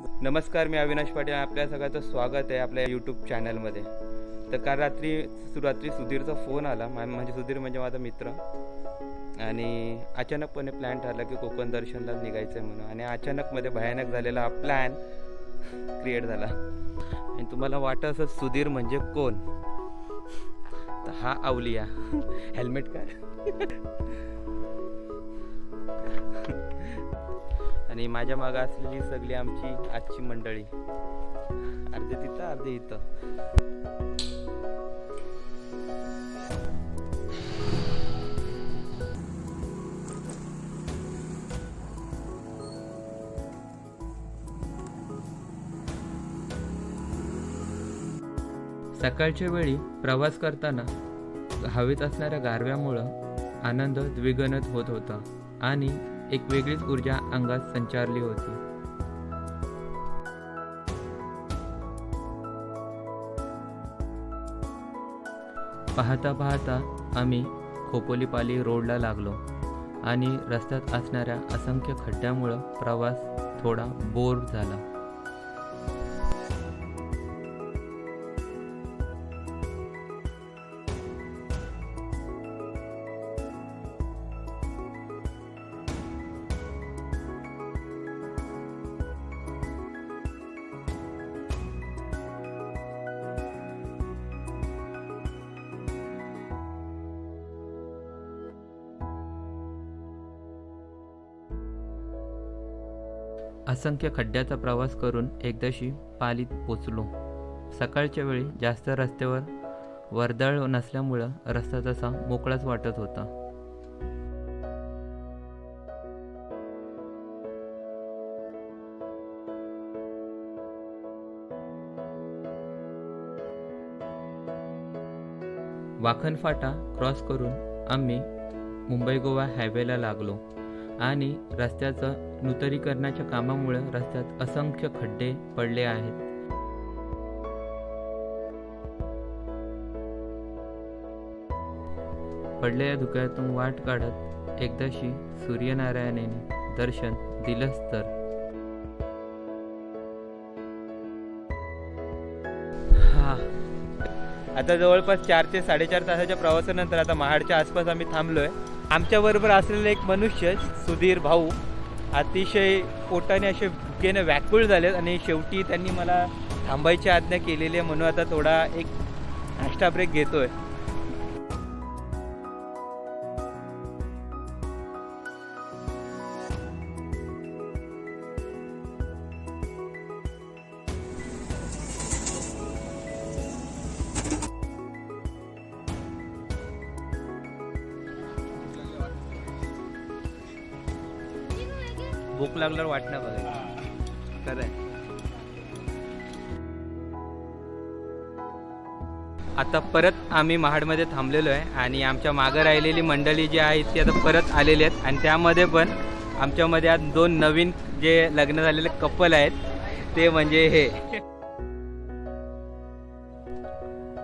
नमस्कार, मी अविनाश पाटील. आपल्या सगळ्यांचं स्वागत आहे आपल्या यूट्यूब चॅनलमध्ये. तर काल रात्री सुधीरचा फोन आला. म्हणजे सुधीर म्हणजे माझा मित्र. आणि अचानकपणे प्लॅन ठरला की कोकण दर्शनला निघायचं आहे म्हणून. आणि अचानकमध्ये भयानक झालेला हा प्लॅन क्रिएट झाला. आणि तुम्हाला वाटत असं सुधीर म्हणजे कोण? तर हा अवलिया. हेल्मेट काय? आणि माझ्या मागं असलेली सगळी आमची आजची मंडळी, अर्धे तिथं अर्धे इथं. सकाळच्या वेळी प्रवास करताना हवेत असणाऱ्या गारव्यामुळं आनंद द्विगुणित होत होता आणि एक वेगळीच ऊर्जा अंगात संचारली होती. पाहता पाहता आम्ही खोपोलीपाली रोडला लागलो आणि रस्त्यात असणाऱ्या असंख्य खड्ड्यामुळं प्रवास थोडा बोर झाला. असंख्य खड्ड्याचा प्रवास करून एकदाशी पालीत पोचलो. सकाळच्या वेळी जास्त रस्त्यावर वर्दळ नसल्यामुळं रस्ता तसा मोकळाच वाटत होता. वाखन फाटा क्रॉस करून आम्ही मुंबई गोवा हायवेला लागलो आणि रस्त्याचं नूतनीकरणाच्या कामामुळे रस्त्यात असंख्य खड्डे पडले आहेत. पडलेल्या धुक्यातून वाट काढत एकदाशी सूर्यनारायणाने दर्शन दिलंच तर. आता जवळपास 4 ते 4.5 तासाच्या प्रवासानंतर आता महाडच्या आसपास आम्ही थांबलोय. आमच्याबरोबर असलेलं एक मनुष्य सुधीर भाऊ अतिशय पोटाने असे भुकेने व्याकुळ झालेत आणि शेवटी त्यांनी मला थांबायची आज्ञा केलेली आहे. म्हणून आता थोडा एक नाश्ता ब्रेक घेतोय. भूक लागल्यावर वाटणं बघायचं खरं आहे. आता परत आम्ही महाडमध्ये थांबलेलो आहे आणि आमच्या मागं राहिलेली मंडळी जी आहेत ती आता परत आलेली आहेत. आणि त्यामध्ये पण आमच्यामध्ये आज 2 नवीन जे लग्न झालेले कपल आहेत ते म्हणजे हे.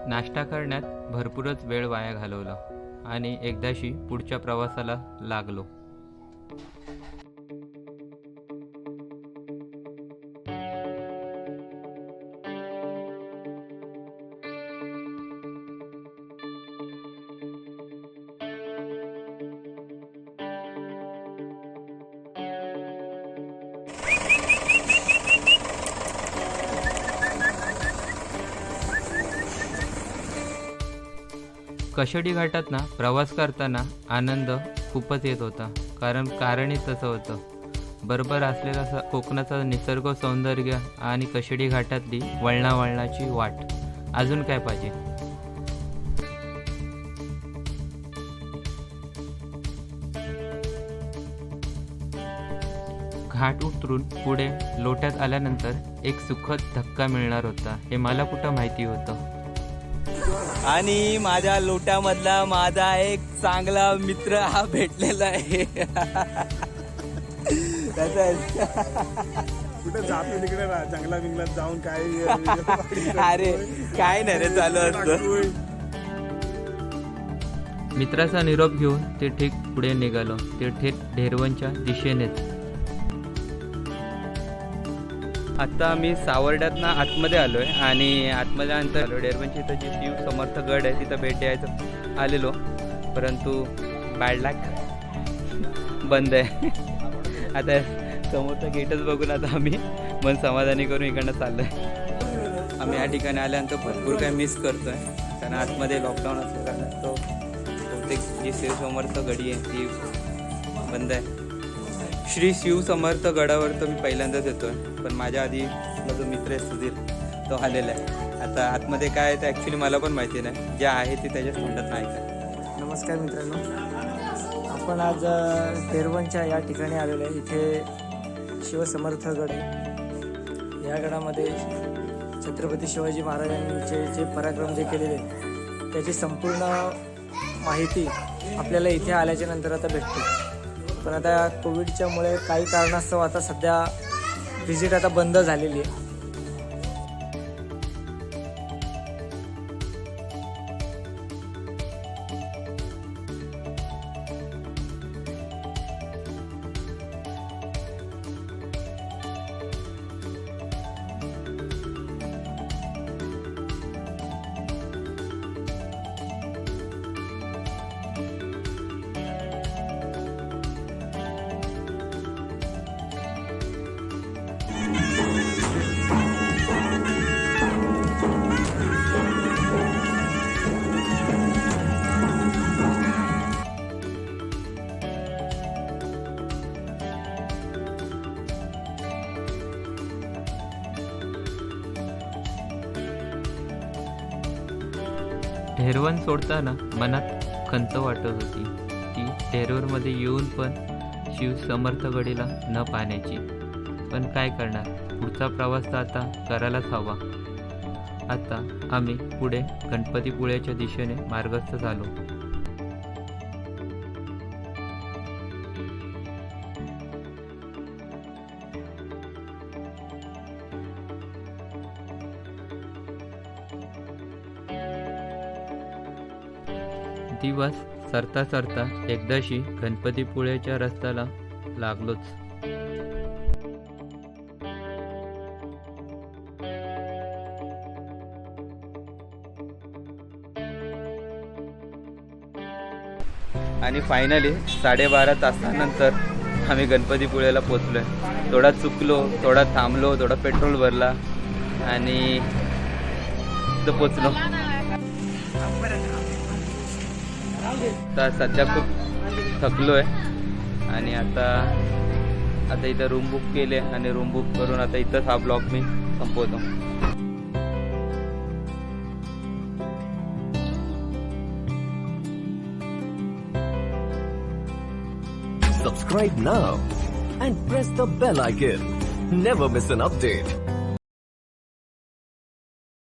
नाश्ता करण्यात भरपूरच वेळ वाया घालवला आणि एकदाशी पुढच्या प्रवासाला लागलो. कशेडी घाटातना प्रवास करताना आनंद खूपच येत होता. कारणही तसं होतं. बरोबर असलेला कोकणाचा निसर्ग सौंदर्य आणि कशेडी घाटातली वळणाची वाट. अजून काय पाहिजे? घाट उतरून पुढे लोट्यात आल्यानंतर एक सुखद धक्का मिळणार होता हे मला कुठं माहिती होतं. आणि माझ्या लोट्यामधला माझा एक चांगला मित्र हा भेटलेला आहे. कुठे जातो तिकडे जंगला बिंगलात जाऊन काय अरे काय नाही रे चालू असतं. मित्राचा निरोप घेऊन ते ठीक पुढे निघालो. ते थेट ढेरवनच्या दिशेनेच. आता आम्ही सावर्ड्यातनं आतमध्ये आलो आहे आणि आतमध्ये नंतर आलो डेरबनची इथं जी शिव समर्थ गड आहे तिथं भेट द्यायचं आलेलो, परंतु बॅड लक बंद आहे. आता समोरचा गेटच बघून आता आम्ही मन समाधानी करून इकडनं चाललो आहे. आम्ही या ठिकाणी आल्यानंतर भरपूर काही मिस करतो आहे, कारण आतमध्ये लॉकडाऊन असल्या कारण तो बहुतेक जी शिव समर्थ गडी आहे ती बंद आहे. श्री शिव समर्थ गडावर तर मी पहिल्यांदाच येतो आहे, पण माझ्या आधी माझा जो मित्र आहे सुधीर तो आलेला आहे. आता आतमध्ये काय आहे ते ॲक्च्युली मला पण माहिती नाही, जे आहे ते त्याच्याच तोंडात नाही का. नमस्कार मित्रांनो, आपण आज डेरवनच्या या ठिकाणी आलेलो आहे. इथे शिवसमर्थ गड आहे. या गडामध्ये छत्रपती शिवाजी महाराजांचे जे पराक्रम जे केलेले त्याची संपूर्ण माहिती आपल्याला इथे आल्याच्या नंतर आता भेटते. पण आता कोविडच्यामुळे काही कारणास्तव आता सध्या व्हिजिट आता बंद झालेली आहे. ढेरवन सोडताना मनात खंत वाटत होती ती ढेरवरमध्ये येऊन पण शिव समर्थ गडीला न पाहण्याची. पण काय करणार, पुढचा प्रवास तर आता करायलाच हवा. आता आम्ही पुढे गणपतीपुळ्याच्या दिशेने मार्गस्थ झालो. दिवस सरता सरता एकदाशी गणपतीपुळ्याच्या रस्त्याला लागलोच. आणि फायनली 12.5 तासानंतर आम्ही गणपतीपुळ्याला पोचलो आहे. थोडा चुकलो, थोडा थांबलो, थोडा पेट्रोल भरला आणि इथं पोचलो. तर सध्या खूप थकलो आहे आणि आता इथं रूम बुक केले आणि रूम बुक करून आता इथंच हा ब्लॉग मी संपवतो. Subscribe now and press the bell icon. Never miss an update.